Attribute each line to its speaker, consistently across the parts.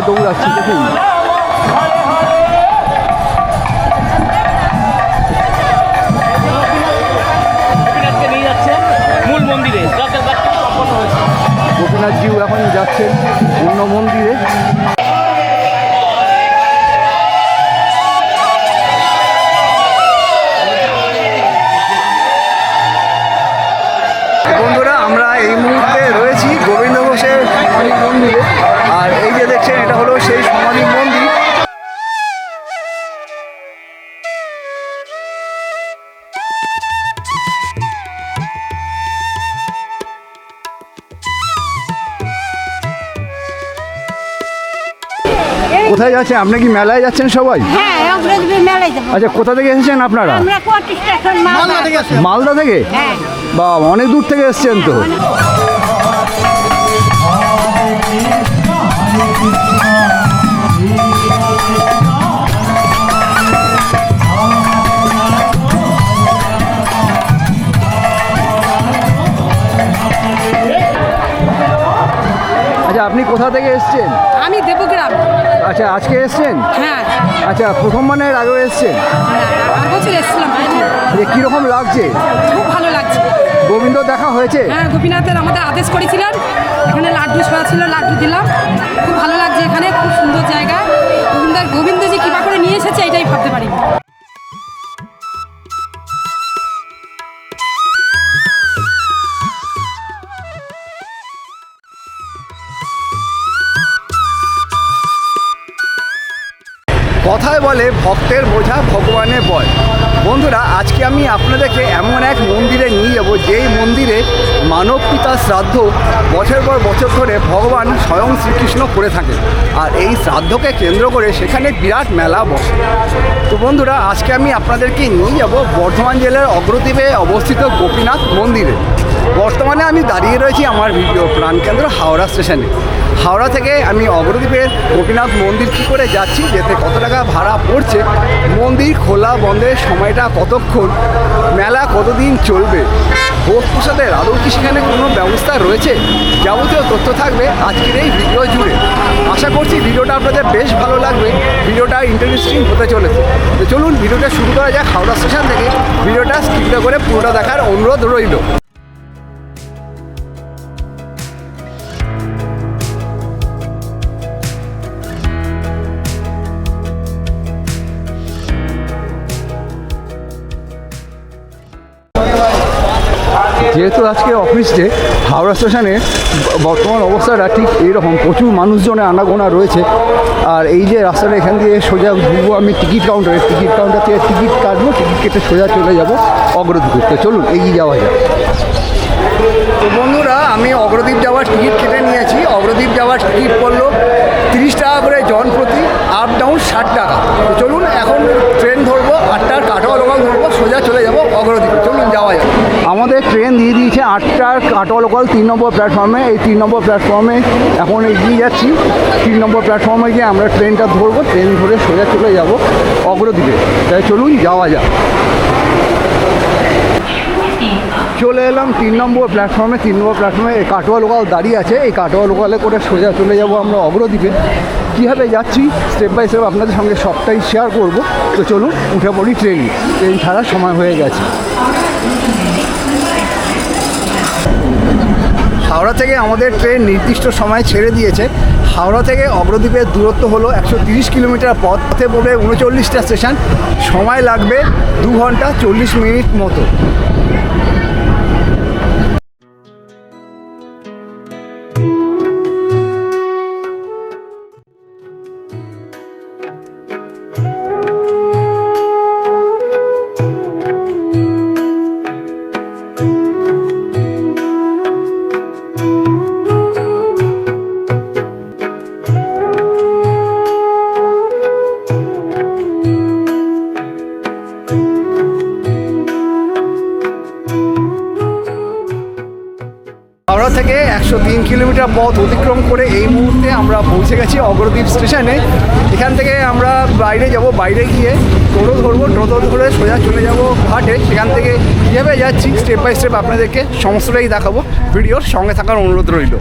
Speaker 1: দৌড়াচ্ছে দেখুন।
Speaker 2: মূল মন্দিরে
Speaker 1: গোপীনাথজিও এখন যাচ্ছেন অন্য মন্দিরে। বন্ধুরা আমরা এই মুহূর্তে রয়েছি গোবিন্দ ঘোষের সমাধি মন্দিরে, আর এই যে দেখছেন এটা হলো সেই সমাধি মন্দির। কোথায় যাচ্ছেন আপনি? কি মেলায় যাচ্ছেন সবাই?
Speaker 3: হ্যাঁ, অগ্রদীপের মেলায় যাবো।
Speaker 1: আচ্ছা, কোথা থেকে এসেছেন আপনারা?
Speaker 3: আমরা কোয়ার্টার স্টেশন মালদা থেকে আসছি।
Speaker 1: মালদা থেকে?
Speaker 3: হ্যাঁ।
Speaker 1: বা অনেক দূর থেকে এসেছেন তো। আচ্ছা, আপনি কোথা থেকে এসেছেন?
Speaker 3: আমি দেবগ্রাম।
Speaker 1: আচ্ছা, আজকে এসেছেন?
Speaker 3: হ্যাঁ,
Speaker 1: আচ্ছা, প্রথমবারের আগেও এসেছেন?
Speaker 3: আর বছর এসেছিলাম।
Speaker 1: যে কীরকম লাগছে?
Speaker 3: খুব ভালো লাগছে।
Speaker 1: গোবিন্দ দেখা হয়েছে?
Speaker 3: হ্যাঁ, গোপীনাথের আমাদের আদেশ করেছিলেন, এখানে লাড্ডু ছোঁয়া ছিল, লাড্ডু দিলাম। খুব ভালো লাগছে, এখানে খুব সুন্দর জায়গা। গোবিন্দ যে কৃপা করে নিয়ে এসেছে এটাই ভাবতে পারি।
Speaker 1: কথায় বলে ভক্তের বোঝা ভগবানের বয়। বন্ধুরা, আজকে আমি আপনাদেরকে এমন এক মন্দিরে নিয়ে যাব যেই মন্দিরে মানব পিতার শ্রাদ্ধ বছর পর বছর ধরে ভগবান স্বয়ং শ্রীকৃষ্ণ করে থাকেন, আর এই শ্রাদ্ধকে কেন্দ্র করে সেখানে বিরাট মেলা বসে। তো বন্ধুরা, আজকে আমি আপনাদেরকে নিয়ে যাব বর্ধমান জেলার অগ্রদ্বীপে অবস্থিত গোপীনাথ মন্দিরে। বর্তমানে আমি দাঁড়িয়ে রয়েছি আমার ভিডিও প্রাণকেন্দ্র হাওড়া স্টেশনে। হাওড়া থেকে আমি অগ্রদ্বীপের গোপীনাথ মন্দির কী করে যাচ্ছি, যেতে কত টাকা ভাড়া পড়ছে, মন্দির খোলা বন্ধের সময়টা কতক্ষণ, মেলা কতদিন চলবে, ভোগ প্রসাদের আদৌ কি সেখানে কোনো ব্যবস্থা রয়েছে, যাবতীয় তথ্য থাকবে আজকের এই ভিডিও জুড়ে। আশা করছি ভিডিওটা আপনাদের বেশ ভালো লাগবে, ভিডিওটা ইন্টারেস্টিং হতে চলেছে। তো চলুন ভিডিওটা শুরু করা যাক হাওড়া স্টেশন থেকে। ভিডিওটা স্কিপ করে পুরোটা দেখার অনুরোধ রইল। যেহেতু আজকে অফিস ডে, হাওড়া স্টেশনে বর্তমান অবস্থাটা ঠিক এইরকম, প্রচুর মানুষজনের আনাগোনা রয়েছে। আর এই যে রাস্তাটা, এখান দিয়ে সোজা ঘুরবো আমি টিকিট কাউন্টারে, টিকিট কাউন্টার থেকে টিকিট কাটবো, টিকিট কেটে সোজা চলে যাব অগ্রদ্বীপ। তো চলুন এগিয়ে যাওয়া যায়। তো বন্ধুরা, আমি অগ্রদ্বীপ যাওয়ার টিকিট কেটে নিয়েছি। অগ্রদ্বীপ যাওয়ার টিকিট পড়লো 30 টাকা করে জন প্রতি, আপ ডাউন 60 টাকা। তো চলুন এখন ট্রেন ধরবো, 8টার কাটোয়া লোকাল ধরবো, সোজা চলে যাব অগ্রদ্বীপ। চলুন যাওয়া যায়। আমাদের ট্রেন দিয়ে দিয়েছে 8টার কাটোয়া লোকাল 3 নম্বর প্ল্যাটফর্মে। এই 3 নম্বর প্ল্যাটফর্মে এখন এগিয়ে যাচ্ছি। 3 নম্বর প্ল্যাটফর্মে গিয়ে আমরা ট্রেনটা ধরবো, ট্রেন ধরে সোজা চলে যাব অগ্রদ্বীপে। তাই চলুন যাওয়া যাক। চলে এলাম 3 নম্বর প্ল্যাটফর্মে। 3 নম্বর প্ল্যাটফর্মে কাটোয়া লোকাল দাঁড়িয়ে আছে। এই কাটোয়া লোকালে করে সোজা চলে যাব আমরা অগ্রদ্বীপে। কীভাবে যাচ্ছি স্টেপ বাই স্টেপ আপনাদের সঙ্গে সবটাই শেয়ার করব। তো চলুন উঠে পড়ি ট্রেন ছাড়ার সময় হয়ে গেছে। হাওড়া থেকে আমাদের ট্রেন নির্দিষ্ট সময় ছেড়ে দিয়েছে। হাওড়া থেকে অগ্রদ্বীপের দূরত্ব হলো 130 কিলোমিটার। পথে পড়বে 39টা স্টেশন, সময় লাগবে 2 ঘন্টা 40 মিনিট মতো। হাওড়া থেকে 103 কিলোমিটার পথ অতিক্রম করে এই মুহূর্তে আমরা পৌঁছে গেছি অগ্রদ্বীপ স্টেশনে। এখান থেকে আমরা বাইরে যাব, বাইরে গিয়ে টোটো ধরবো, টোটো ধরে সোজা চলে যাব ঘাটে। সেখান থেকে কীভাবে যাচ্ছি স্টেপ বাই স্টেপ আপনাদেরকে সমস্তটাই দেখাবো। ভিডিওর সঙ্গে থাকার অনুরোধ রইল।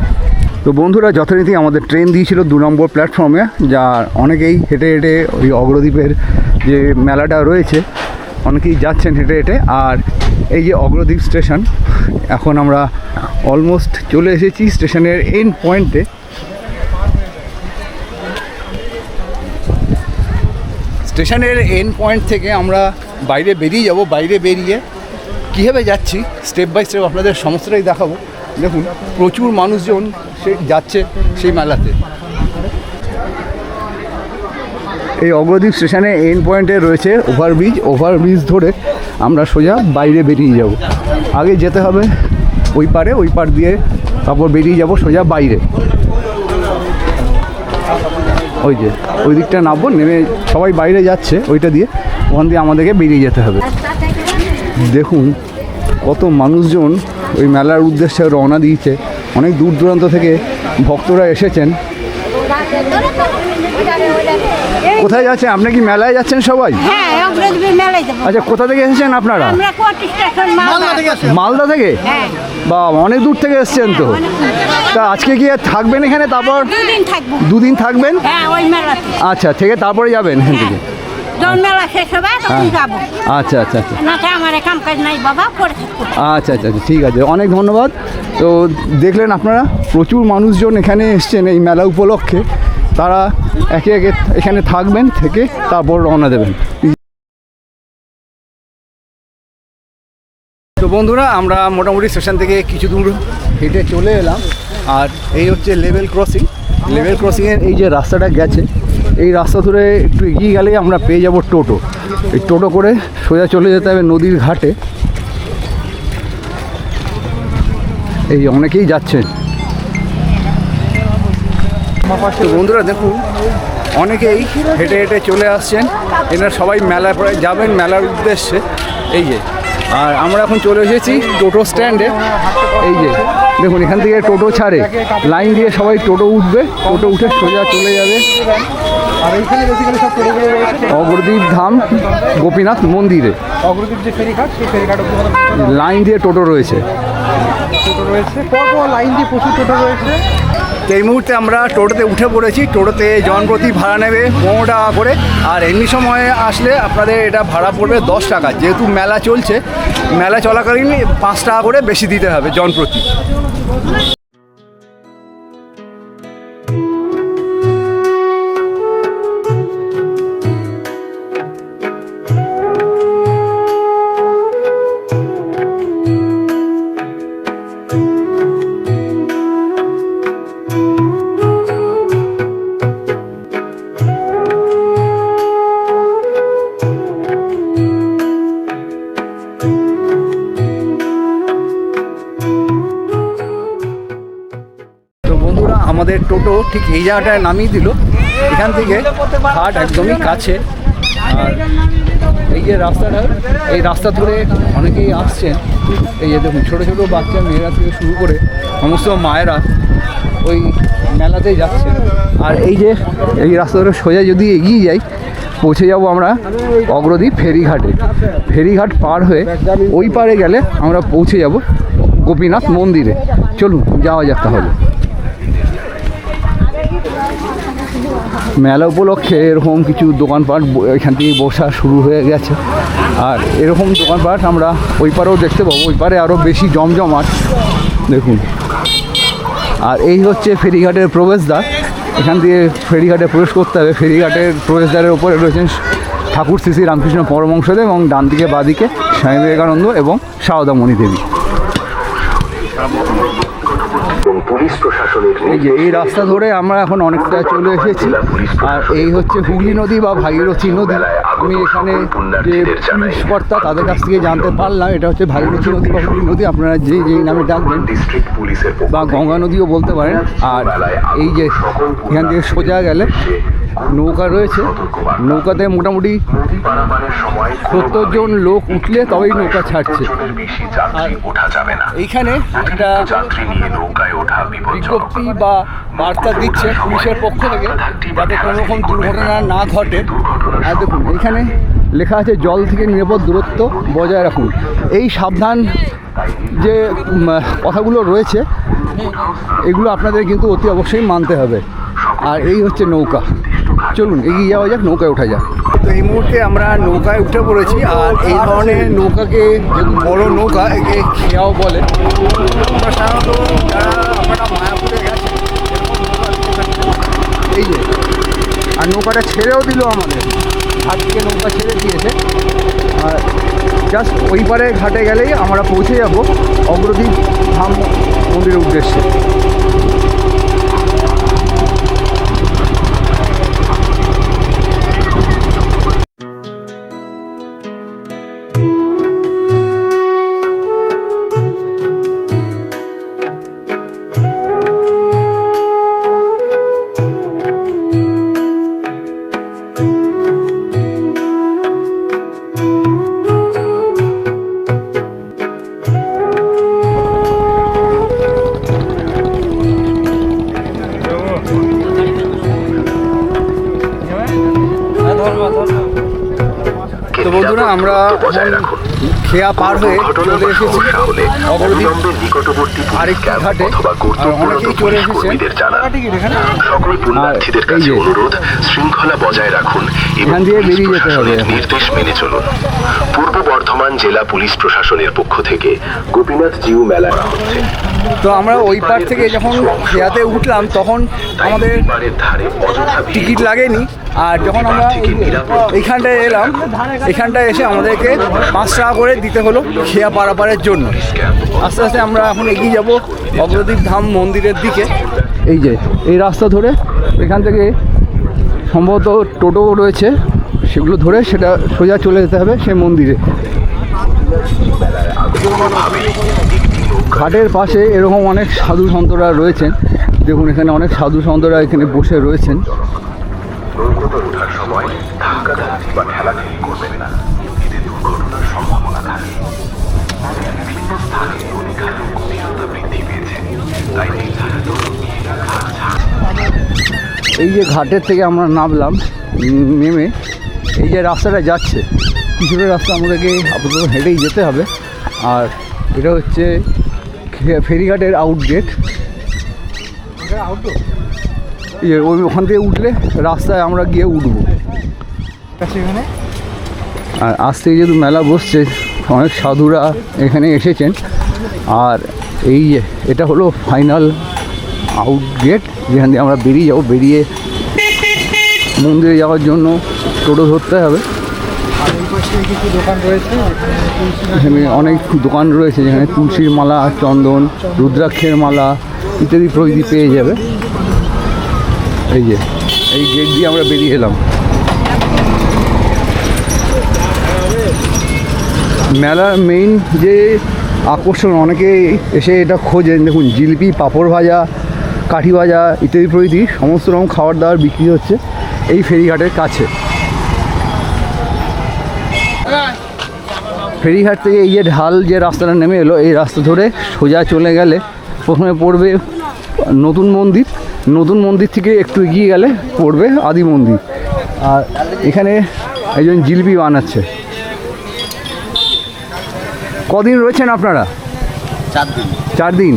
Speaker 1: তো বন্ধুরা, যথারীতি আমাদের ট্রেন দিয়েছিল 2 নম্বর প্ল্যাটফর্মে, যা অনেকেই হেঁটে হেঁটে ওই অগ্রদ্বীপের যে মেলাটা রয়েছে অনেকেই যাচ্ছেন হেঁটে হেঁটে। আর এই যে অগ্রদ্বীপ স্টেশন, এখন আমরা অলমোস্ট চলে এসেছি স্টেশনের এন্ড পয়েন্টে। স্টেশনের এন্ড পয়েন্ট থেকে আমরা বাইরে বেরিয়ে যাব। বাইরে বেরিয়ে কীভাবে যাচ্ছি স্টেপ বাই স্টেপ আপনাদের সমস্তটাই দেখাবো। দেখুন, প্রচুর মানুষজন যাচ্ছে সেই মেলাতে। এই অগ্রদ্বীপ স্টেশনে এন্ড পয়েন্টে রয়েছে ওভারব্রিজ ধরে আমরা সোজা বাইরে বেরিয়ে যাব। আগে যেতে হবে ওই পার দিয়ে, তারপর বেরিয়ে যাব সোজা বাইরে। ওই যে ওই দিকটা নামবো, নেমে সবাই বাইরে যাচ্ছে ওইটা দিয়ে, ওখান দিয়ে আমাদেরকে বেরিয়ে যেতে হবে। দেখুন কত মানুষজন ওই মেলার উদ্দেশ্যে রওনা দিয়েছে। অনেক দূর দূরান্ত থেকে ভক্তরা এসেছেন। কোথায় যাচ্ছেন? আপনি কি মেলায় যাচ্ছেন সবাই?
Speaker 2: হ্যাঁ, অগ্রদ্বীপের মেলায় যাব।
Speaker 1: আচ্ছা, কোথা থেকে এসেছেন আপনারা?
Speaker 2: আমরা কোটি স্টেশন মালদা থেকে আসি।
Speaker 1: মালদা থেকে?
Speaker 2: হ্যাঁ।
Speaker 1: বা অনেক দূর থেকে এসেছেন তো। তা আজকে কি থাকবেন এখানে? তারপর
Speaker 2: 2 দিন থাকবো।
Speaker 1: 2 দিন থাকবেন?
Speaker 2: হ্যাঁ, ওই মেলাতে।
Speaker 1: আচ্ছা, থেকে তারপরে যাবেন এখান থেকে?
Speaker 2: যখন মেলা শেষ হবে তখন যাবো।
Speaker 1: আচ্ছা আচ্ছা আচ্ছা
Speaker 2: না তো আমার কাম কাজ নাই বাবা, পরে থাকবো।
Speaker 1: আচ্ছা আচ্ছা আচ্ছা, ঠিক আছে, অনেক ধন্যবাদ। তো দেখলেন আপনারা, প্রচুর মানুষজন এখানে এসছেন এই মেলা উপলক্ষে। তারা একে একে এখানে থাকবেন, থেকে তারপর রওনা দেবেন। তো বন্ধুরা, আমরা মোটামুটি স্টেশন থেকে কিছু দূর হেঁটে চলে এলাম। আর এই হচ্ছে লেভেল ক্রসিংয়ের এই যে রাস্তাটা গেছে, এই রাস্তা ধরে একটু এগিয়ে গেলেই আমরা পেয়ে যাব টোটো। এই টোটো করে সোজা চলে যেতে হবে নদীর ঘাটে। এই অনেকেই যাচ্ছেন। তো বন্ধুরা দেখুন, অনেকেই হেঁটে হেঁটে চলে আসছেন। এনারা সবাই মেলায় পরে যাবেন, মেলার উদ্দেশ্যে। এই যে, আর আমরা এখন চলে এসেছি টোটো স্ট্যান্ডে। এই যে দেখুন, এখান থেকে টোটো ছাড়ে, লাইন দিয়ে সবাই টোটো উঠবে, টোটো উঠে সোজা চলে যাবে অগ্রদ্বীপ ধাম গোপীনাথ মন্দিরে।
Speaker 4: অগ্রদ্বীপ যে ফেরিঘাট, সেই ফেরিঘাট
Speaker 1: লাইন দিয়ে টোটো রয়েছে,
Speaker 4: পরপর লাইন দিয়ে প্রচুর টোটো রয়েছে।
Speaker 1: তো এই মুহূর্তে আমরা টোটোতে উঠে পড়েছি। টোটোতে জনপ্রতি ভাড়া নেবে 15 টাকা করে। আর এমনি সময়ে আসলে আপনাদের এটা ভাড়া পড়বে 10 টাকা। যেহেতু মেলা চলছে, মেলা চলাকালীন 5 টাকা করে বেশি দিতে হবে জনপ্রতি। আমাদের টোটো ঠিক এই জায়গাটায় নামিয়ে দিল। এখান থেকে ঘাট একদমই কাছে। আর এই যে রাস্তাটা, এই রাস্তা ধরে অনেকেই আসছেন। এই যে দেখুন, ছোটো ছোটো বাচ্চা মেয়েরা থেকে শুরু করে সমস্ত মায়েরা ওই মেলাতেই যাচ্ছেন। আর এই যে এই রাস্তা ধরে সোজা যদি এগিয়ে যাই, পৌঁছে যাব আমরা অগ্রদ্বীপ ফেরিঘাটে। ফেরিঘাট পার হয়ে ওই পারে গেলে আমরা পৌঁছে যাব গোপীনাথ মন্দিরে। চলুন যাওয়া যাক তাহলে। মেলা উপলক্ষে এরকম কিছু দোকানপাট এখান থেকে বসা শুরু হয়ে গেছে। আর এরকম দোকানপাট আমরা ওই পারেও দেখতে পাবো। ওই পারে আরও বেশি জমজমাট দেখুন। আর এই হচ্ছে ফেরিঘাটের প্রবেশদ্বার। এখান দিয়ে ফেরিঘাটে প্রবেশ করতে হবে। ফেরিঘাটের প্রবেশদ্বারের ওপরে রয়েছেন ঠাকুর শ্রী শ্রী রামকৃষ্ণ পরমহংসদেব এবং ডান দিকে বাঁদিকে স্বামী বিবেকানন্দ এবং সারদামণি দেবী। এই যে এই রাস্তা ধরে আমরা এখন অনেকটা চলে এসেছি। আর এই হচ্ছে হুগলি নদী বা ভাগীরথী নদী। আমি এখানে যে পুলিশ কর্তা তাদের কাছ থেকে জানতে পারলাম এটা হচ্ছে ভাগীরথী নদী বা হুগলি নদী, আপনারা যেই নামে ডাকবেন, বা গঙ্গা নদীও বলতে পারেন। আর এই যে এখান থেকে সোজা গেলে নৌকা রয়েছে। নৌকাতে মোটামুটি 70 জন লোক উঠলে তবেই নৌকা ছাড়ছে। আর এইখানে একটা বিজ্ঞপ্তি বা বার্তা দিচ্ছে পুলিশের পক্ষ থেকে, যাতে কোনো রকম দুর্ঘটনা না ঘটে। আর দেখুন, এইখানে লেখা আছে জল থেকে নিরাপদ দূরত্ব বজায় রাখুন। এই সাবধান যে কথাগুলো রয়েছে এগুলো আপনাদের কিন্তু অতি অবশ্যই মানতে হবে। আর এই হচ্ছে নৌকা, চলুন এগিয়ে যাওয়া যাক, নৌকায় ওঠা যাক। তো এই মুহূর্তে আমরা নৌকায় উঠে পড়েছি। আর এই ধরনের নৌকাকে যেহেতু বড় নৌকা, একে খেয়াও বলে। আমরা সাধারণত যারা আপনারা মায়াপুরে গেছে এই যে, আর নৌকাটা ছেড়েও দিল আমাদের, ঘাট থেকে নৌকা ছেড়ে দিয়েছে। আর জাস্ট ওই পারে ঘাটে গেলেই আমরা পৌঁছে যাব অগ্রদীপ ধাম মন্দিরের উদ্দেশ্যে। তো বন্ধুরা, আমরা খেয়া পার হয়ে চলে এসেছি অবরদীপ আরেকটি ঘাটে। আর অনেকেই চলে এসেছেন।
Speaker 5: সকল পুণ্যার্থীদের কাছে অনুরোধ, শৃঙ্খলা বজায় রাখুন
Speaker 1: এখান দিয়ে বেরিয়ে যেতে হবে।
Speaker 5: নির্দেশ মেনে চলুন। পূর্ব বর্ধমান জেলা পুলিশ প্রশাসনের পক্ষ থেকে গোপীনাথ জিউ মেলা হচ্ছে।
Speaker 1: তো আমরা ওই পার থেকে যখন খেয়াতে উঠলাম তখন আমাদের টিকিট লাগেনি। আর যখন আমরা এইখানটায় এলাম, এখানটায় এসে আমাদেরকে 5 টাকা করে দিতে হলো খেয়া পারাপারের জন্য। আস্তে আস্তে আমরা এখন এগিয়ে যাব অগ্রদীপ ধাম মন্দিরের দিকে। এই যে এই রাস্তা ধরে এখান থেকে সম্ভবত টোটো রয়েছে, সেগুলো ধরে সেটা সোজা চলে যেতে হবে সেই মন্দিরে। ঘাটের পাশে এরকম অনেক সাধু সন্তরা রয়েছেন। দেখুন এখানে অনেক সাধু সন্তরা এখানে বসে রয়েছেন।
Speaker 5: নৌকোতে ওঠার সময় ধাক্কাধাক্কি বা ঠেলাঠেলি করবেন না, এতে দুর্ঘটনার সম্ভাবনা থাকে। বিভিন্ন স্থানে নদীখাতে গভীরতা বৃদ্ধি পেয়েছে, তাই নির্ধারিত
Speaker 1: এই যে ঘাটের থেকে আমরা নামলাম, নেমে এই যে রাস্তাটা যাচ্ছে, কিছুটা রাস্তা আমাদেরকে আপাতত হেঁটেই যেতে হবে। আর এটা হচ্ছে ফেরিঘাটের আউটগেট। এই যে ওখান থেকে উঠলে রাস্তায় আমরা গিয়ে উঠবো। আর আজ থেকে যেহেতু মেলা বসছে, অনেক সাধুরা এখানে এসেছেন। আর এই এটা হলো ফাইনাল আউটগেট, যেখান দিয়ে আমরা বেরিয়ে যাবো। বেরিয়ে মন্দিরে যাওয়ার জন্য টোটো ধরতে হবে। এখানে অনেক দোকান রয়েছে, যেখানে তুলসীর মালা, চন্দন, রুদ্রাক্ষের মালা ইত্যাদি প্রভৃতি পেয়ে যাবে। এই যে এই গেট দিয়ে আমরা বেরিয়ে এলাম। মেলার মেইন যে আকর্ষণ, অনেকে এসে এটা খোঁজেন। দেখুন জিলিপি, পাঁপড় ভাজা, কাঠি ভাজা ইত্যাদি প্রভৃতি সমস্ত রকম খাবার দাবার বিক্রি হচ্ছে এই ফেরিঘাটের কাছে। ফেরিঘাট থেকে এই যে ঢাল যে রাস্তাটা নেমে এলো, এই রাস্তা ধরে সোজা চলে গেলে প্রথমে পড়বে নতুন মন্দির। নতুন মন্দির থেকে একটু এগিয়ে গেলে পড়বে আদি মন্দির। আর এখানে একজন জিলিপি বানাচ্ছে। কদিন রয়েছেন আপনারা?
Speaker 6: 4 দিন।
Speaker 1: 4 দিন।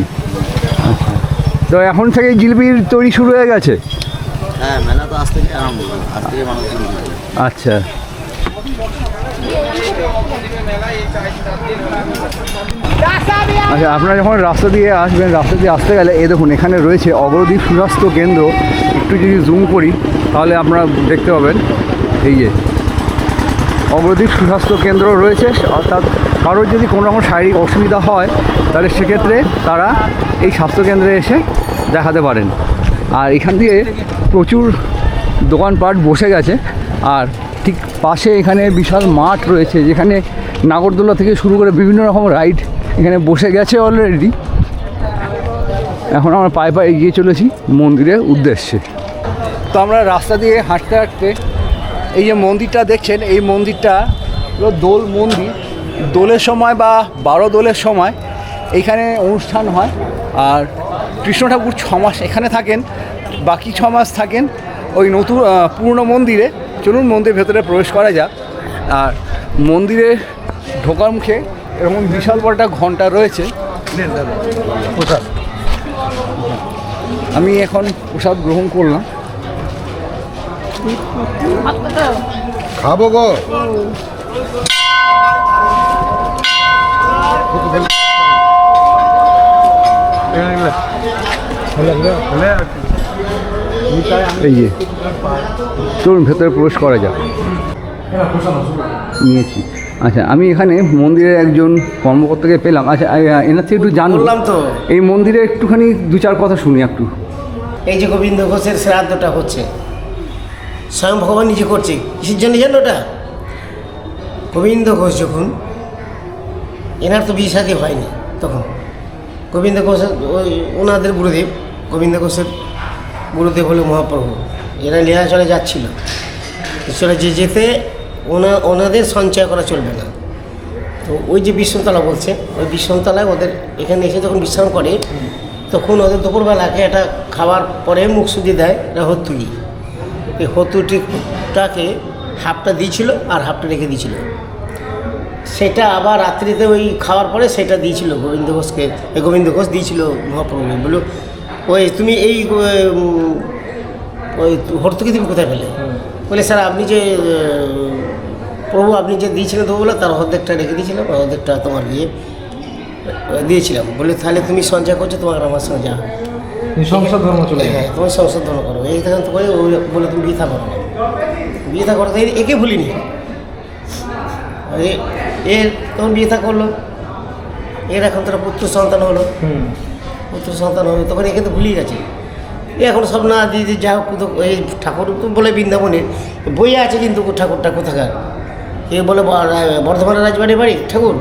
Speaker 1: আচ্ছা, তো এখন থেকে জিলিপির তৈরি শুরু হয়ে গেছে?
Speaker 6: হ্যাঁ, মেলা তো আজ থেকে আরম্ভ, আজ থেকে মানুষ।
Speaker 1: আচ্ছা, আচ্ছা, আপনারা যখন রাস্তা দিয়ে আসবেন, রাস্তা দিয়ে আসতে গেলে এই দেখুন এখানে রয়েছে অগ্রদীপ সুস্বাস্থ্য কেন্দ্র। একটু যদি জুম করি তাহলে আপনারা দেখতে পাবেন এই যে অগ্রদীপ সুস্বাস্থ্য কেন্দ্র রয়েছে। অর্থাৎ কারোর যদি কোনো রকম শারীরিক অসুবিধা হয় তাহলে সেক্ষেত্রে তারা এই স্বাস্থ্যকেন্দ্রে এসে দেখাতে পারেন। আর এখান দিয়ে প্রচুর দোকানপাট বসে গেছে। আর ঠিক পাশে এখানে বিশাল মাঠ রয়েছে, যেখানে নাগরদোলা থেকে শুরু করে বিভিন্ন রকম রাইড এখানে বসে গেছে অলরেডি। এখন আমরা পায়ে পায়ে এগিয়ে চলেছি মন্দিরের উদ্দেশ্যে। তো আমরা রাস্তা দিয়ে হাঁটতে হাঁটতে এই যে মন্দিরটা দেখছেন, এই মন্দিরটা হলো দোল মন্দির। দোলের সময় বা 12 দোলের সময় এইখানে অনুষ্ঠান হয়। আর কৃষ্ণ ঠাকুর 6 মাস এখানে থাকেন, বাকি 6 মাস থাকেন ওই নতুন পুরনো মন্দিরে। চলুন মন্দির ভেতরে প্রবেশ করা যাক। আর মন্দিরে ঢোকার মুখে এরকম বিশাল বড় একটা ঘন্টা রয়েছে। প্রসাদ, আমি এখন প্রসাদ গ্রহণ করলাম।
Speaker 4: খাবো গো।
Speaker 1: এই যে চলুন ভেতরে প্রবেশ করা যাক। নিয়েছি। আচ্ছা, আমি এখানে মন্দিরের একজন কর্মকর্তাকে পেলাম। আচ্ছা, এনার থেকে একটু জানলাম
Speaker 7: বললাম তো
Speaker 1: এই মন্দিরে একটুখানি দু চার কথা শুনি একটু।
Speaker 7: এই যে গোবিন্দ ঘোষের শ্রাদ্ধটা হচ্ছে, স্বয়ং ভগবান নিজে করছে। কিসের জন্য জানো ওটা? গোবিন্দ ঘোষ যখন, এনার তো বিয়ে শাদী হয়নি তখন, গোবিন্দ ঘোষের ওই ওনাদের গুরুদেব, গোবিন্দ ঘোষের গুরুদেব হলো মহাপ্রভু। এরা লীলাচলে যাচ্ছিল, চলে যেতে ওনাদের সঞ্চয় করা চলবে না। তো ওই যে বিশ্রামতলা বলছে, ওই বিশ্রামতলায় ওদের এখানে এসে যখন বিশ্রাম করে, তখন ওদের দুপুরবেলাকে একটা খাবার পরে মুখ শুদ্ধি দেয়, এটা হতুড়ি। এই হতুটিটাকে হাফটা দিয়েছিল আর হাফটা রেখে দিয়েছিল। সেটা আবার রাত্রিতে ওই খাওয়ার পরে সেটা দিয়েছিল গোবিন্দ ঘোষকে। গোবিন্দ ঘোষ দিয়েছিল মহাপ্রভু, বলল ওই তুমি এই ওই হর্তুকি তুমি কোথায় পেলে? বলে স্যার আপনি যে প্রভু আপনি যে দিয়েছিলেন তো বলে তার অর্ধেকটা রেখে দিয়েছিলাম, অর্ধেকটা তোমার গিয়ে দিয়েছিলাম। বলে তাহলে তুমি সঞ্চয় করছো, তোমার আমার সঙ্গে যা
Speaker 4: সংসার ধর্ম চলে।
Speaker 7: হ্যাঁ, তুমি সংসার ধর্ম করো। এই তখন তো করে বলে তুমি বিয়ে করো না, বিয়ে করো। তাই একে ভুলিনি। এর তখন বিয়ে করলো, এর এখন তোরা পুত্র সন্তান হলো, পুত্র সন্তান হলো, তখন একে তো ভুলিয়ে গেছে। এখন সব না দিয়ে যা হোক, এই ঠাকুর তো বলে বৃন্দাবনের বই আছে, কিন্তু ঠাকুরটা কোথাকার? কে বলে বর্ধমানের রাজবাড়ির বাড়ি ঠাকুর,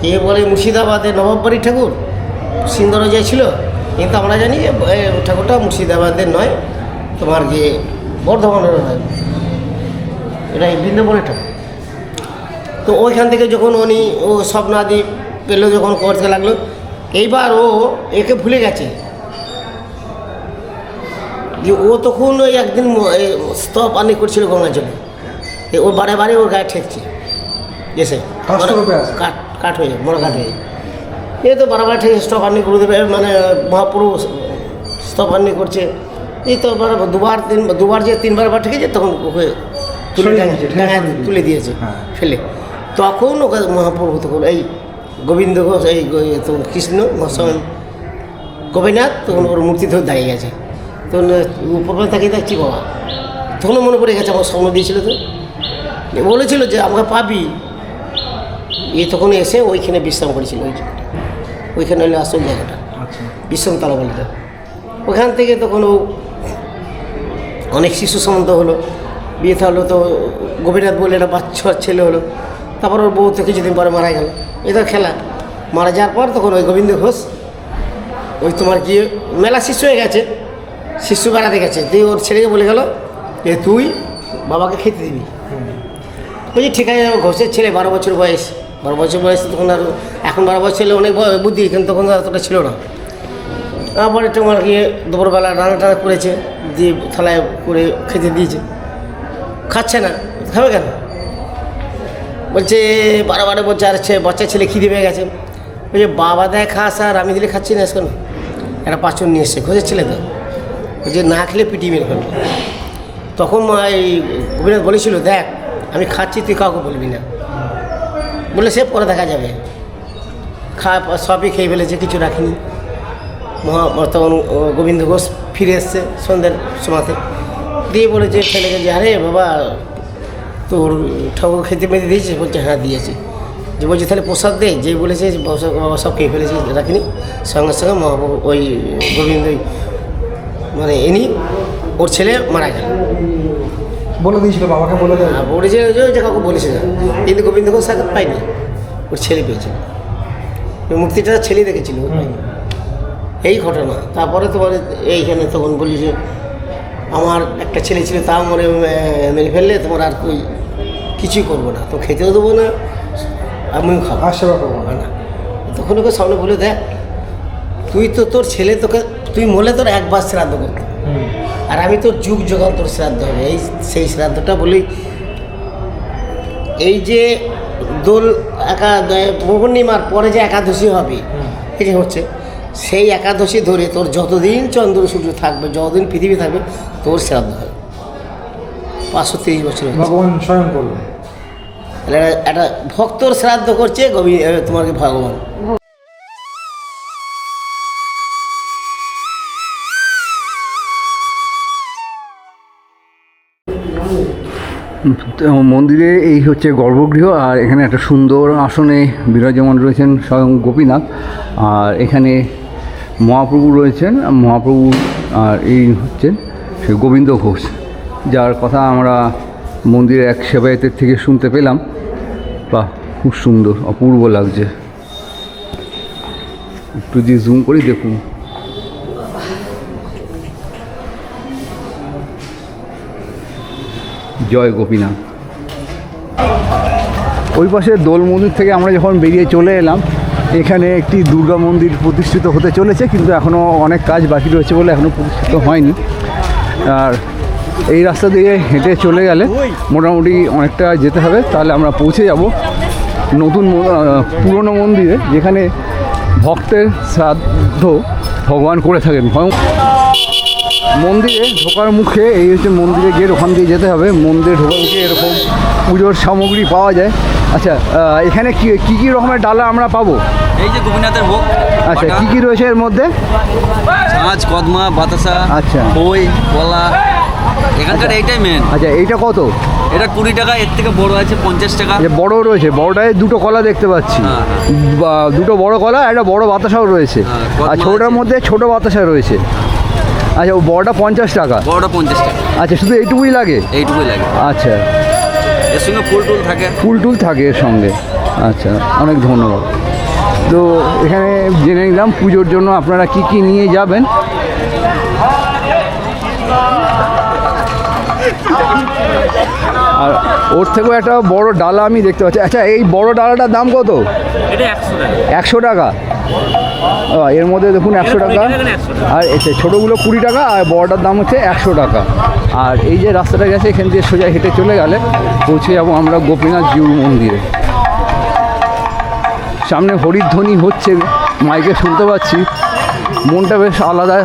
Speaker 7: কে বলে মুর্শিদাবাদের নবাব বাড়ির ঠাকুর, সিন্দরাজায় ছিল। কিন্তু আমরা জানি যে ঠাকুরটা মুর্শিদাবাদের নয়, তোমার গিয়ে বর্ধমানেরও নয়, এটা বৃন্দাবনের ঠাকুর। তো ওইখান থেকে যখন উনি ও স্বপ্নাদি পেল, যখন করতে লাগলো, এইবার ও একে ভুলে গেছে যে ও তখন ওই একদিন স্তব আনি করছিল গঙ্গাজলে, ওর বারে বারে ওর গায়ে ঠেকছে এসে কাঠ কাঠ হয়ে মোড়া কাঠ হয়ে। এ তো বারবার ঠেকে স্টপ আনি করে দেবে, মানে মহাপুরু স্তব আনি করছে। এই তো দুবার যে তিনবার ঠেকেছে, তখন ওকে তুলে দিয়েছে ফেলে। তখন ওকে মহাপ্রভু তখন এই গোবিন্দ ঘোষ, এই তখন কৃষ্ণ স্বয়ং গোপীনাথ তখন ওর মূর্তি ধরে দাঁড়িয়ে গেছে। তখন উপরবেলা তাকিয়ে দেখছি বাবা, তখনও মনে পড়ে গেছে, আমার স্বপ্ন দিয়েছিল তো, বলেছিল যে আমাকে পাবি। এ তখন এসে ওইখানে বিশ্রাম করেছিল, ওইখানে হলো আসল জায়গাটা, বিশ্রামতলা বলতে। ওখান থেকে তখন ও অনেক শিশু সম্বন্ধ হলো, বিয়েতে হলো। তো গোপীনাথ বলে একটা বাচ্চা ছেলে হলো। তারপর ওর বউ তো কিছুদিন পরে মারা গেল। এটা খেলা মারা যাওয়ার পর তখন ওই গোবিন্দ ঘোষ ওই তোমার কি মেলা শিশু হয়ে গেছে, শিশু বেড়াতে গেছে। তুই ওর ছেলেকে বলে গেল যে তুই বাবাকে খেতে দিবি। বলছি ঠিক আছে। ঘোষের ছেলে 12 বছর বয়স, 12 বছর বয়স তখন আর, এখন 12 বছর ছেলে অনেক বুদ্ধি, কিন্তু তখন এতটা ছিল না। তারপরে তোমার গিয়ে দুপুরবেলা রান্না টান্না করেছে, দিয়ে থালায় করে খেতে দিয়েছে। খাচ্ছে না, খাবে কেন? বলছে বারে বলছে আর বাচ্চা ছেলে খিদে পেয়ে গেছে। বলছে বাবা দেয় খাস, আর আমি দিলে খাচ্ছি না এখন। একটা পাচন নিয়ে এসছে, ঘোষের ছেলে তো, বলছে না খেলে পিটি মেরে ফেলবে। তখন এই গোপীনাথ বলেছিল দেখ আমি খাচ্ছি, তুই কাউকে বলবি না। বলে সে পরে দেখা যাবে। সবই খেয়ে ফেলেছে, কিছু রাখিনি। তখন গোবিন্দ ঘোষ ফিরে এসছে সন্ধ্যের সময়তে, দিয়ে বলেছে ছেলেকে যে আরে বাবা তোর ঠাকুর খেতে মেতে দিয়েছিস? বলছে হ্যাঁ দিয়েছি। যে বলছে তাহলে প্রসাদ দে, যে বলেছে বাবা সব খেয়ে ফেলেছে, রাখিনি। সঙ্গে সঙ্গে মহাপ্রভু ওই গোবিন্দ মানে এনি ওর ছেলে মারা গেল।
Speaker 4: বলে দিয়েছিল বাবাকে, বলে দেয়
Speaker 7: বলেছে যে কাউকে বলেছে না, কিন্তু গোবিন্দ ঘোষ সাক্ষাৎ পাইনি, ওর ছেলে পেয়েছিল। মূর্তিটা ছেলে দেখেছিল, এই ঘটনা। তারপরে তোমার এইখানে তখন বলি যে আমার একটা ছেলে ছিল, তাও মেরে ফেললে তোমার আর কিছুই করবো না, তো খেতেও দেবো না, আমিও খাবো
Speaker 4: সেবা করবো
Speaker 7: না। তখন ওকে সামনে বলে দেখ তুই তো তোর ছেলে, তোকে তুই মরলে তোর একবার শ্রাদ্ধ করতে, আর আমি তোর যুগ যুগান্তর শ্রাদ্ধ হবে। এই সেই শ্রাদ্ধটা বলেই এই যে দোল পূর্ণিমার পরে যে একাদশী হবে এটা হচ্ছে সেই একাদশী ধরে তোর যতদিন চন্দ্র সূর্য থাকবে, যতদিন পৃথিবী থাকবে, তোর শ্রাদ্ধ হবে 530 বছর।
Speaker 4: ভগবান স্বয়ং করবে।
Speaker 7: একটা ভক্তর শ্রাদ্ধ করছে তোমাকে ভগবান।
Speaker 1: মন্দিরে এই হচ্ছে গর্ভগৃহ, আর এখানে একটা সুন্দর আসনে বিরাজমান রয়েছেন স্বয়ং গোপীনাথ, আর এখানে মহাপ্রভু রয়েছেন, মহাপ্রভু আর এই হচ্ছেন সে গোবিন্দ ঘোষ, যার কথা আমরা মন্দিরের এক সেবায়েতের থেকে শুনতে পেলাম। বাহ, খুব সুন্দর, অপূর্ব লাগছে। একটু যদি জুম করি দেখুন, জয় গোপীনাথ। ওই পাশে দোল মন্দির থেকে আমরা যখন বেরিয়ে চলে এলাম, এখানে একটি দুর্গা মন্দির প্রতিষ্ঠিত হতে চলেছে, কিন্তু এখনও অনেক কাজ বাকি রয়েছে বলে এখনও প্রতিষ্ঠিত হয়নি। আর এই রাস্তা দিয়ে হেঁটে চলে গেলে মোটামুটি অনেকটা যেতে হবে, তাহলে আমরা পৌঁছে যাব নতুন পুরনো মন্দিরে, যেখানে ভক্তের শ্রাদ্ধ ভগবান করে থাকেন। মন্দিরে ঢোকার মুখে এই হচ্ছে মন্দিরে গিয়ে ওখান দিয়ে যেতে হবে। মন্দিরে ঢোকার মুখে এরকম পুজোর সামগ্রী পাওয়া যায়। আচ্ছা, এখানে কী কী রকমের ডালা আমরা পাবো?
Speaker 6: এই যে গোপীনাথের ভোগ।
Speaker 1: আচ্ছা, কী কী রয়েছে এর মধ্যে?
Speaker 6: ছাঁচ, কদমা, বাতাসা,
Speaker 1: আচ্ছা,
Speaker 6: দই, কলা, এখানকার এইটাই মেন।
Speaker 1: আচ্ছা, এইটা কত?
Speaker 6: এটা 20 টাকা, এর থেকে বড় আছে 50 টাকা।
Speaker 1: বড় রয়েছে, বড়টায় দুটো কলা দেখতে পাচ্ছি, দুটো বড় কলা, একটা বড় বাতাসাও রয়েছে, আর ছোটোটার মধ্যে ছোটো বাতাসা রয়েছে। আচ্ছা, ও বড়টা 50 টাকা।
Speaker 6: বড়টা 50 টাকা।
Speaker 1: আচ্ছা, শুধু এইটুকুই লাগে?
Speaker 6: এইটুকুই লাগে।
Speaker 1: আচ্ছা,
Speaker 6: এর সঙ্গে ফুল টুল থাকে।
Speaker 1: ফুল টুল থাকে এর সঙ্গে। আচ্ছা, অনেক ধন্যবাদ। তো এখানে জেনে নিলাম পুজোর জন্য আপনারা কি কি নিয়ে যাবেন। আর ওর থেকেও একটা বড় ডালা আমি দেখতে পাচ্ছি। আচ্ছা, এই বড় ডালাটার দাম কত?
Speaker 6: এটা 100 টাকা।
Speaker 1: 100 টাকা? এর মধ্যে দেখুন 100 টাকা, আর ছোটোগুলো 20 টাকা, আর বড়টার দাম হচ্ছে 100 টাকা। আর এই যে রাস্তাটা গেছে, এখান দিয়ে সোজা হেঁটে চলে গেলে পৌঁছে যাবো আমরা গোপীনাথ জিউর মন্দিরে। সামনে হরিধ্বনি হচ্ছে, মাইকে শুনতে পাচ্ছি, মনটা বেশ আলাদা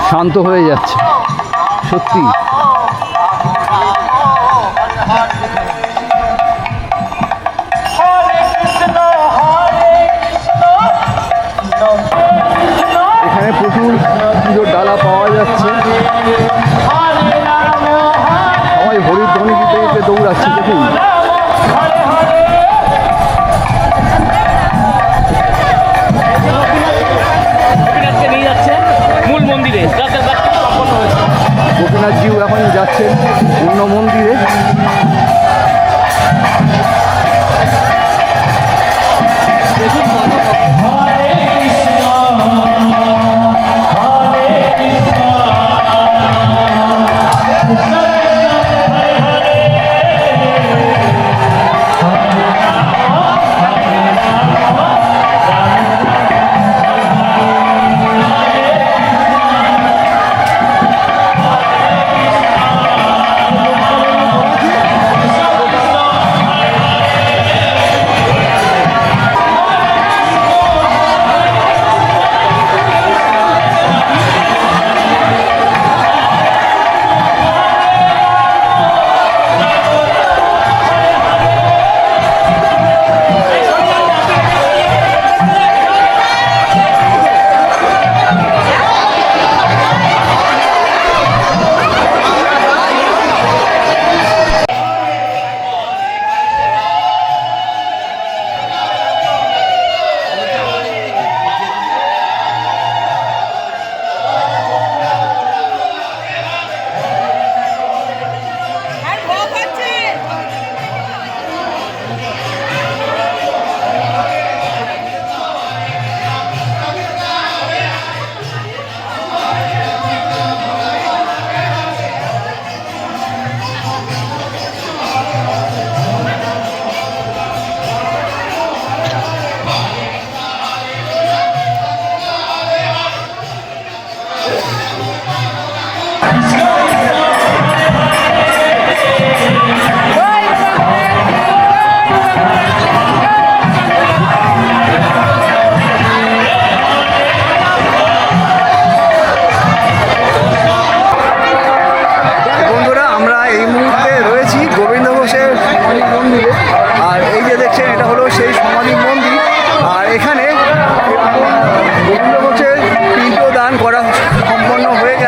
Speaker 1: শান্ত হয়ে যাচ্ছে সত্যি। এখানে প্রচুর পুজোর ডালা পাওয়া যাচ্ছে, সবাই হরিধ্বনি দিতে দিতে দৌড়াচ্ছে। দেখুন, গোপীনাথ জিউ এখন যাচ্ছেন অন্য মন্দিরে।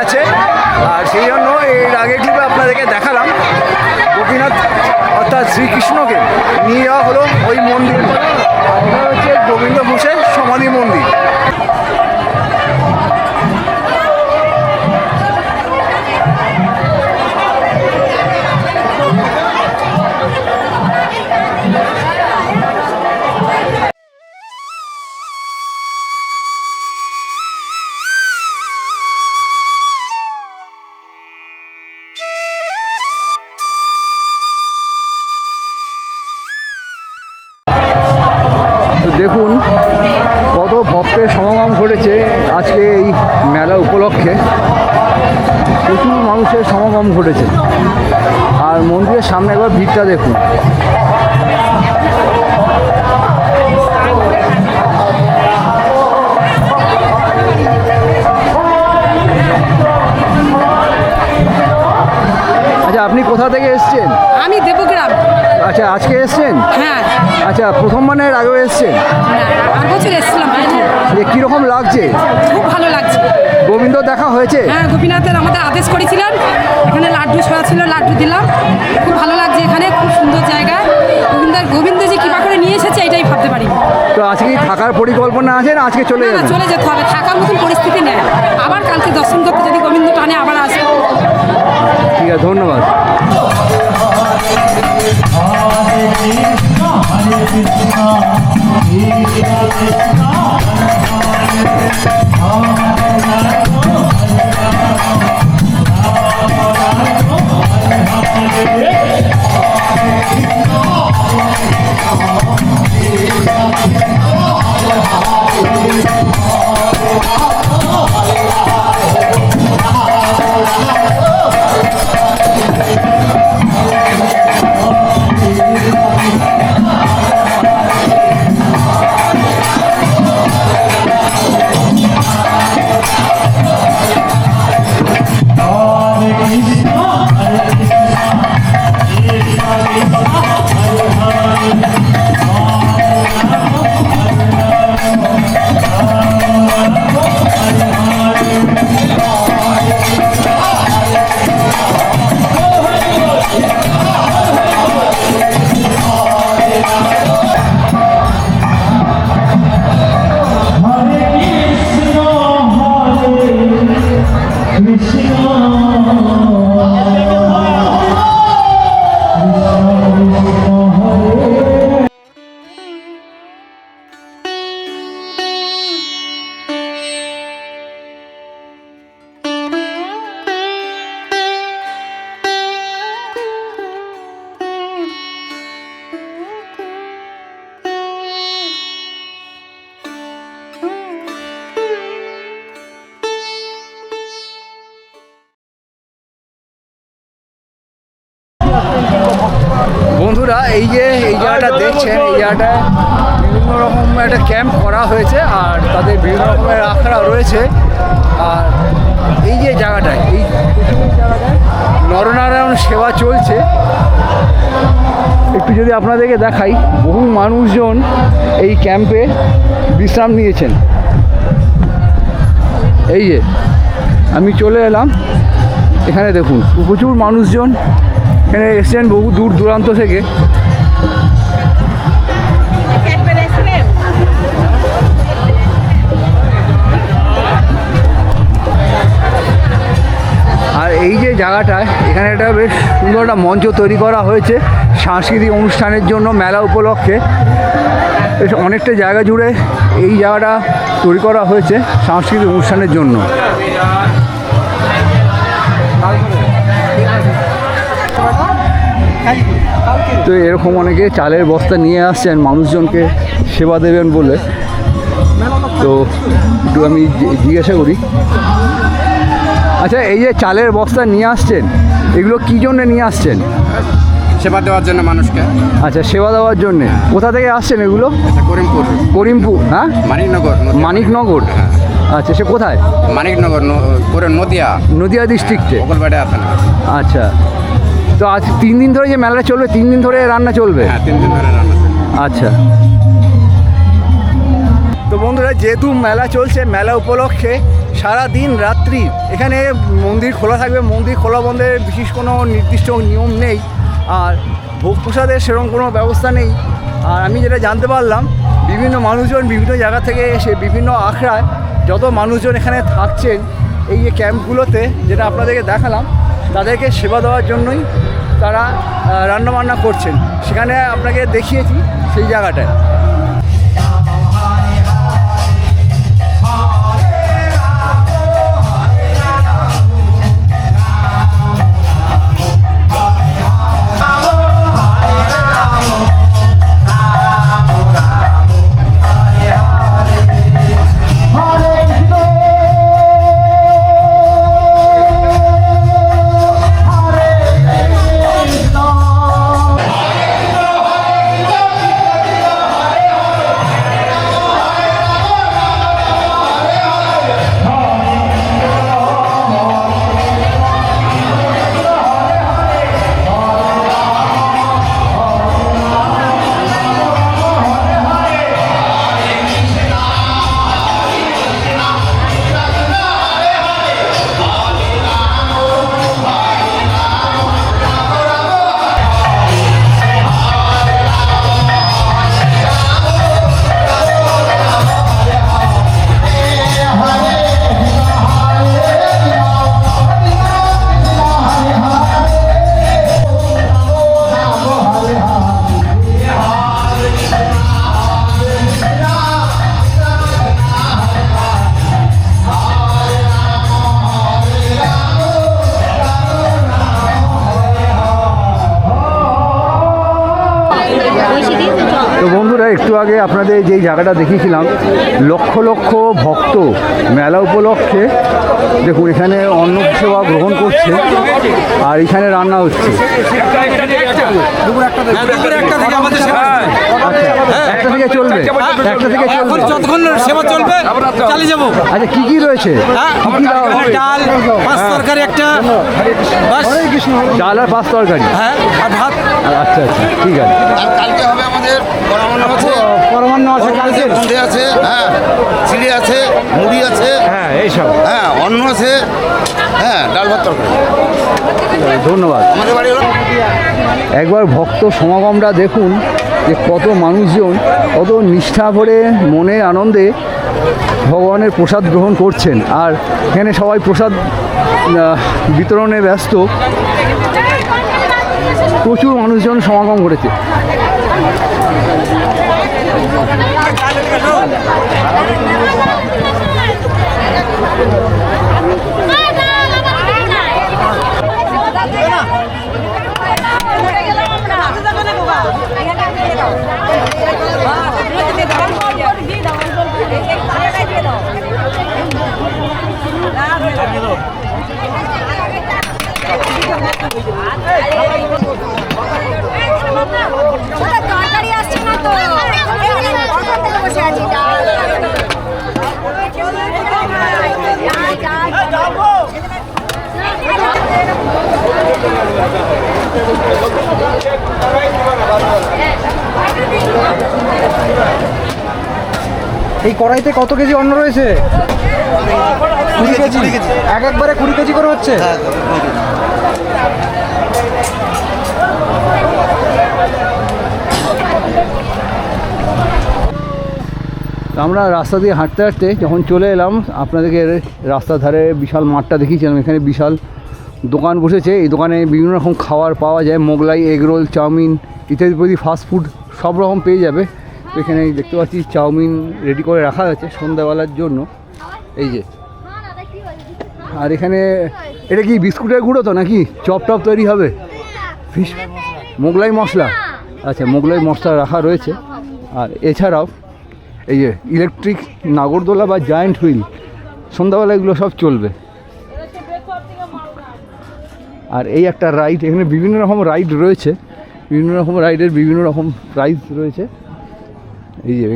Speaker 1: আছে, আর সেই জন্য এর আগের ক্লিপে আপনাদেরকে দেখালাম গোপীনাথ অর্থাৎ শ্রীকৃষ্ণকে নিয়ে যাওয়া হলো ওই মন্দির। এটা হচ্ছে গোবিন্দ ঘোষের সমাধি মন্দির। তো দেখুন কত ভক্তের সমাগম ঘটেছে আজকে এই মেলা উপলক্ষে। প্রচুর মানুষের সমাগম ঘটেছে, আর মন্দিরের সামনে একবার ভিড়টা দেখুন। আচ্ছা, আপনি কোথা থেকে এসছেন?
Speaker 3: আমি দেবগ্রাম।
Speaker 1: আচ্ছা, আজকে এসছেন?
Speaker 3: হ্যাঁ,
Speaker 1: আচ্ছা, প্রথমবারের আগেও এসছেন?
Speaker 3: আর বছর এসেছিলাম।
Speaker 1: যে কীরকম লাগছে?
Speaker 3: খুব ভালো লাগছে।
Speaker 1: গোবিন্দ দেখা হয়েছে?
Speaker 3: হ্যাঁ, গোপীনাথের আমাদের আদেশ করেছিলেন, এখানে লাড্ডু ছোঁয়া ছিল, লাড্ডু দিলাম। খুব ভালো লাগছে, এখানে খুব সুন্দর জায়গা। গোবিন্দ যে কৃপা করে নিয়ে এসেছে এটাই ভাবতে পারি।
Speaker 1: তো আজকে কি থাকার পরিকল্পনা আছে না আজকে চলে
Speaker 3: না,
Speaker 1: যাবেন?
Speaker 3: চলে যেতে হবে, থাকার মতন পরিস্থিতি নেই। আবার কালকে দর্শন করতে যদি গোবিন্দ টানে আবার আসবো।
Speaker 1: ঠিক আছে, ধন্যবাদ। বন্ধুরা, এই যে এই জায়গাটা দেখছেন, এই জায়গাটা বিভিন্ন রকম একটা ক্যাম্প করা হয়েছে, আর তাদের বিভিন্ন রকমের আখড়া রয়েছে। আর এই যে জায়গাটায়, এই জায়গাটায় নরনারায়ণ সেবা চলছে। একটু যদি আপনাদেরকে দেখাই, বহু মানুষজন এই ক্যাম্পে বিশ্রাম নিয়েছেন। এই যে আমি চলে এলাম, এখানে দেখুন প্রচুর মানুষজন এখানে এসছেন বহু দূর দূরান্ত থেকে। আর এই যে জায়গাটায়, এখানে একটা বেশ সুন্দর একটা মঞ্চ তৈরি করা হয়েছে সাংস্কৃতিক অনুষ্ঠানের জন্য মেলা উপলক্ষে। বেশ অনেকটা জায়গা জুড়ে এই জায়গাটা তৈরি করা হয়েছে সাংস্কৃতিক অনুষ্ঠানের জন্য। তো এরকম অনেকে চালের বস্তা নিয়ে আসছেন মানুষজনকে সেবা দেবেন বলে। তো একটু আমি জিজ্ঞাসা করি, আচ্ছা এই যে চালের বস্তা নিয়ে আসছেন, এগুলো কী জন্য নিয়ে আসছেন?
Speaker 8: সেবা দেওয়ার জন্য মানুষকে।
Speaker 1: আচ্ছা, সেবা দেওয়ার জন্যে। কোথা থেকে আসছেন এগুলো?
Speaker 8: করিমপুর।
Speaker 1: করিমপুর? হ্যাঁ,
Speaker 8: মানিকনগর।
Speaker 1: মানিকনগর? আচ্ছা, সে কোথায়?
Speaker 8: মানিকনগর, নদিয়া।
Speaker 1: নদিয়া ডিস্ট্রিক্টে?
Speaker 8: ওকলবাড়ি আছে না।
Speaker 1: আচ্ছা, তো আজ 3 দিন ধরে যে মেলাটা চলবে, 3 দিন ধরে রান্না চলবে?
Speaker 8: হ্যাঁ, 3 দিন ধরে রান্না চলবে।
Speaker 1: আচ্ছা, তো বন্ধুরা, যেহেতু মেলা চলছে, মেলা উপলক্ষে সারা দিন রাত্রি এখানে মন্দির খোলা থাকবে। মন্দির খোলা বন্ধের বিশেষ কোনো নির্দিষ্ট নিয়ম নেই, আর ভোগ প্রসাদের সেরকম কোনো ব্যবস্থা নেই। আর আমি যেটা জানতে পারলাম, বিভিন্ন মানুষজন বিভিন্ন জায়গা থেকে এসে বিভিন্ন আখড়ায় যত মানুষজন এখানে থাকছেন এই যে ক্যাম্পগুলোতে, যেটা আপনাদেরকে দেখালাম, তাদেরকে সেবা দেওয়ার জন্যই তারা রান্নাবান্না করছেন। সেখানে আপনাকে দেখিয়েছি সেই জায়গাটায়। তো বন্ধুরা, একটু আগে আপনাদের যেই জায়গাটা দেখিয়েছিলাম, লক্ষ লক্ষ ভক্ত মেলা উপলক্ষে দেখুন এখানে অন্ন সেবা গ্রহণ করছে আর এখানে রান্না হচ্ছে। একটা থেকে চলবে, একটা থেকে চলবে,
Speaker 4: যতক্ষণ সেবা চলবে চালিয়ে যাবো।
Speaker 1: আচ্ছা, কি কি রয়েছে?
Speaker 4: ডাল, মাছ তরকারি একটা,
Speaker 1: ডাল আর 5 তরকারি,
Speaker 4: হ্যাঁ, আর ভাত।
Speaker 1: আচ্ছা আচ্ছা, ঠিক আছে।
Speaker 9: আর কালকে হবে আমাদের পরমান্ন আছে,
Speaker 1: পরমান্ন আছে কালকে,
Speaker 9: সন্ধে আছে, হ্যাঁ, চিড়ি আছে, মুড়ি আছে,
Speaker 1: হ্যাঁ, এইসব,
Speaker 9: হ্যাঁ, অন্ন আছে, হ্যাঁ, ডাল ভাত তরকারি।
Speaker 1: ধন্যবাদ।
Speaker 9: আমাদের বাড়ি হলো
Speaker 1: একবার ভক্ত সমাগমটা দেখুন যে কত মানুষজন কত নিষ্ঠা ভরে মনের আনন্দে ভগবানের প্রসাদ গ্রহণ করছেন। আর এখানে সবাই প্রসাদ বিতরণে ব্যস্ত। প্রচুর মানুষজন সমাগম করেছে।
Speaker 10: তরকারি আসছে না তো, বসে আছি।
Speaker 4: এই কড়াইতে কত কেজি অন্ন রয়েছে? 20 কেজি। একবারে 20 কেজি করে হচ্ছে।
Speaker 1: আমরা রাস্তা দিয়ে হাঁটতে হাঁটতে যখন চলে এলাম, আপনাদেরকে রাস্তার ধারে বিশাল মাঠটা দেখিয়েছিলাম। এখানে বিশাল দোকান বসেছে। এই দোকানে বিভিন্ন রকম খাবার পাওয়া যায়, মোগলাই, এগরোল, চাউমিন ইত্যাদি ইত্যাদি ফাস্টফুড সব রকম পেয়ে যাবে। তো এখানে দেখতে পাচ্ছি চাউমিন রেডি করে রাখা আছে সন্ধ্যাবেলার জন্য, এই যে। আর এখানে এটা কি বিস্কুটের গুঁড়ো তো নাকি চপ টপ তৈরি হবে? ফিশ মোগলাই মশলা, আচ্ছা, মোগলাই মশলা রাখা রয়েছে। আর এছাড়াও এই যে ইলেকট্রিক নাগরদোলা বা জায়ান্ট হুইল, সন্ধ্যাবেলা এগুলো সব চলবে। আর এই একটা রাইড, এখানে বিভিন্ন রকম রাইড রয়েছে, বিভিন্ন রকম রাইডের বিভিন্ন রকম প্রাইস রয়েছে। এই যে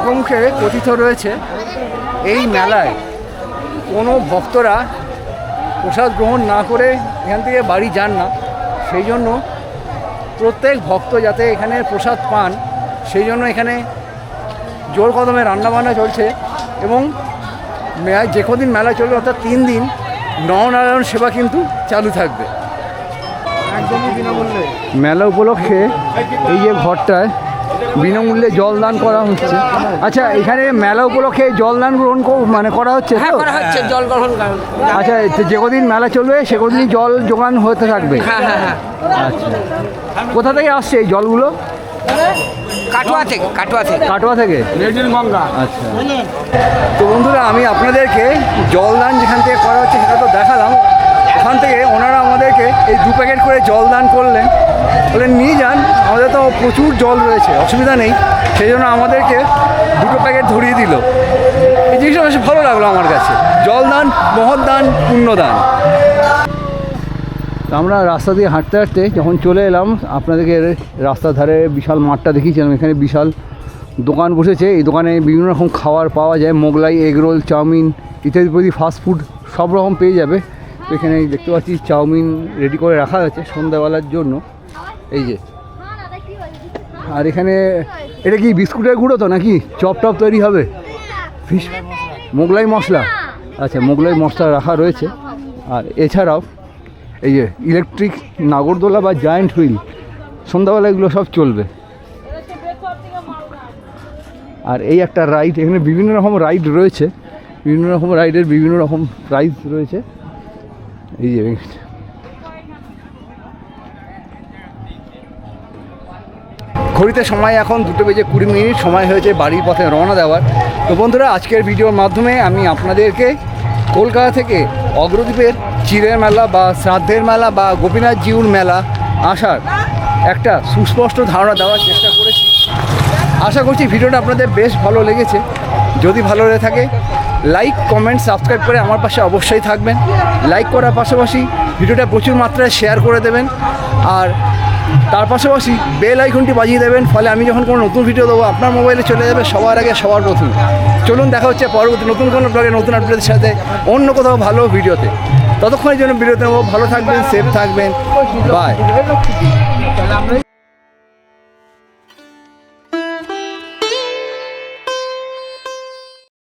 Speaker 1: লোকমুখে কথিত রয়েছে এই মেলায় কোনো ভক্তরা প্রসাদ গ্রহণ না করে এখান থেকে বাড়ি যান না, সেই জন্য প্রত্যেক ভক্ত যাতে এখানে প্রসাদ পান সেই জন্য এখানে জোর কদমে রান্নাবান্না চলছে এবং যে কদিন মেলা চলবে অর্থাৎ 3 দিন নরনারায়ণ সেবা কিন্তু চালু থাকবে
Speaker 4: একদমই বিনামূল্যে।
Speaker 1: মেলা উপলক্ষে এই যে ঘরটায় বিনামূল্যে জলদান করা হচ্ছে। আচ্ছা, এখানে মেলা উপলক্ষে জলদান গ্রহণ মানে করা হচ্ছে তো?
Speaker 3: করা হচ্ছে জল গ্রহণ করা।
Speaker 1: আচ্ছা, যে কদিন মেলা চলবে সে কদিনই জল যোগান হতে থাকবে?
Speaker 3: হ্যাঁ হ্যাঁ হ্যাঁ।
Speaker 1: আচ্ছা, কোথা থেকে আসছে এই জলগুলো?
Speaker 3: কাটোয়া থেকে।
Speaker 1: কাটোয়া থেকে? গঙ্গা। আচ্ছা, তো বন্ধুরা আমি আপনাদেরকে জলদান যেখান থেকে করা হচ্ছে সেটা তো দেখালাম। ওখান থেকে ওনারা আমাদেরকে এই 2 প্যাকেট করে জলদান করলেন, বলে নিয়ে যান, আমাদের তো প্রচুর জল রয়েছে, অসুবিধা নেই, সেই জন্য আমাদেরকে 2 প্যাকেট ধরিয়ে দিল। এই জিনিসটা বেশ ভালো লাগলো আমার কাছে। জলদান, মহৎদান, পুণ্যদান। আমরা রাস্তা দিয়ে হাঁটতে হাঁটতে যখন চলে এলাম, আপনাদেরকে রাস্তার ধারে বিশাল মাঠটা দেখিয়েছিলাম। এখানে বিশাল দোকান বসেছে। এই দোকানে বিভিন্ন রকম খাবার পাওয়া যায়, মোগলাই, এগরোল, চাউমিন ইত্যাদি ইত্যাদি ফাস্ট ফুড সব রকম পেয়ে যাবে। তো এখানে দেখতে পাচ্ছি চাউমিন রেডি করে রাখা আছে সন্ধ্যাবেলার জন্য, এই যে। আর এখানে এটা কি বিস্কুটের গুঁড়ো তো নাকি চপ টপ তৈরি হবে? ফিশ মোগলাই মশলা, আচ্ছা মোগলাই মশলা রাখা রয়েছে। আর এছাড়াও এই যে ইলেকট্রিক নাগরদোলা বা জায়ান্ট হুইল, সন্ধ্যাবেলা এগুলো সব চলবে। আর এই একটা রাইড, এখানে বিভিন্ন রকম রাইড রয়েছে, বিভিন্ন রকম রাইডের বিভিন্ন রকম প্রাইস রয়েছে। এই যে ঘড়িতে সময় এখন 2:20 সময় হয়েছে বাড়ির পথে রওনা দেওয়ার। তো বন্ধুরা, আজকের ভিডিওর মাধ্যমে আমি আপনাদেরকে কলকাতা থেকে অগ্রদ্বীপের চিড়ের মেলা বা শ্রাদ্ধের মেলা বা গোপীনাথ জিউর মেলা আসার একটা সুস্পষ্ট ধারণা দেওয়ার চেষ্টা করেছি। আশা করছি ভিডিওটা আপনাদের বেশ ভালো লেগেছে। যদি ভালো লেগে থাকে লাইক, কমেন্ট, সাবস্ক্রাইব করে আমার পাশে অবশ্যই থাকবেন। লাইক করার পাশাপাশি ভিডিওটা প্রচুর মাত্রায় শেয়ার করে দেবেন, আর তার পাশাপাশি বেল আইকনটি বাজিয়ে দেবেন, ফলে আমি যখন কোনো নতুন ভিডিও দেবো আপনার মোবাইলে চলে যাবে সবার আগে, সবার প্রথম। চলুন দেখা হচ্ছে পরবর্তী নতুন কোনো ব্লগে নতুন আপডেটের সাথে অন্য কোথাও ভালো ভিডিওতে। ততক্ষণের জন্য ভিডিওতে নেবো, ভালো থাকবেন, সেফ থাকবেন, বাই।